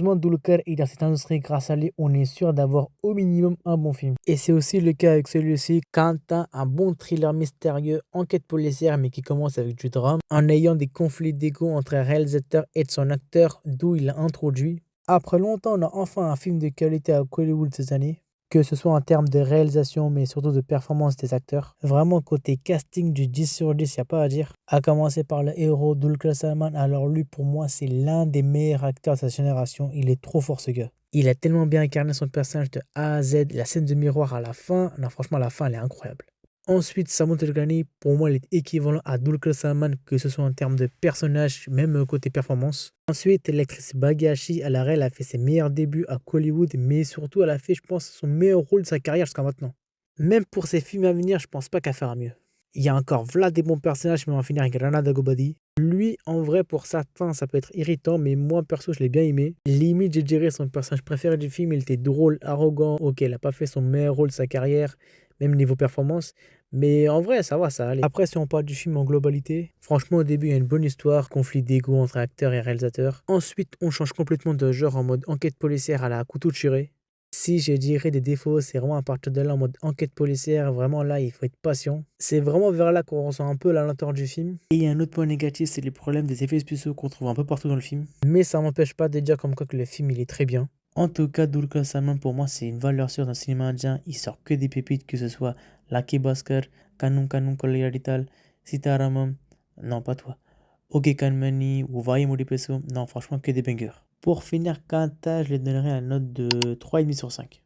Heureusement, Dulquer est dans cette industrie. Grâce à lui, on est sûr d'avoir au minimum un bon film. Et c'est aussi le cas avec celui-ci. Quand t'as un bon thriller mystérieux, enquête policière, mais qui commence avec du drame, en ayant des conflits d'ego entre un réalisateur et de son acteur, d'où il l'a introduit. Après longtemps, on a enfin un film de qualité à Hollywood cette année. Que ce soit en termes de réalisation, mais surtout de performance des acteurs. Vraiment, côté casting du 10 sur 10, il n'y a pas à dire. À commencer par le héros Dulquer Salman. Alors lui, pour moi, c'est l'un des meilleurs acteurs de sa génération. Il est trop fort, ce gars. Il a tellement bien incarné son personnage de A à Z. La scène de miroir à la fin, non, franchement, la fin, elle est incroyable. Ensuite, Samantha Ergani, pour moi, il est équivalent à Dulquer Salman, que ce soit en termes de personnage, même côté performance. Ensuite, l'actrice Bagashi, elle a fait ses meilleurs débuts à Hollywood, mais surtout, elle a fait, je pense, son meilleur rôle de sa carrière jusqu'à maintenant. Même pour ses films à venir, je pense pas qu'elle fera mieux. Il y a encore Vlad des bons personnages, mais on va finir avec Rana Dagobadi. Lui, en vrai, pour certains, ça peut être irritant, mais moi, perso, je l'ai bien aimé. Limite, je dirais son personnage préféré du film, il était drôle, arrogant. Ok, il a pas fait son meilleur rôle de sa carrière, même niveau performance. Mais en vrai, ça va, ça allait. Après, si on parle du film en globalité, franchement, au début, il y a une bonne histoire, conflit d'ego entre acteur et réalisateur. Ensuite, on change complètement de genre en mode enquête policière à la couteau tiré. Si je dirais des défauts, c'est vraiment à partir de là en mode enquête policière. Vraiment là, il faut être patient. C'est vraiment vers là qu'on ressent un peu la lenteur du film. Et il y a un autre point négatif, c'est les problèmes des effets spéciaux qu'on trouve un peu partout dans le film. Mais ça m'empêche pas de dire comme quoi que le film, il est très bien. En tout cas, Dulquer Salman, pour moi, c'est une valeur sûre dans le cinéma indien. Il sort que des pépites, que ce soit Lucky Bhaskar, Kanum Kanum Kollayadital, Sitaramam, non pas toi, Ok Kanmani ou Vaille Modipeso, non franchement que des bangers. Pour finir, Kanta, je lui donnerai la note de 3,5 sur 5.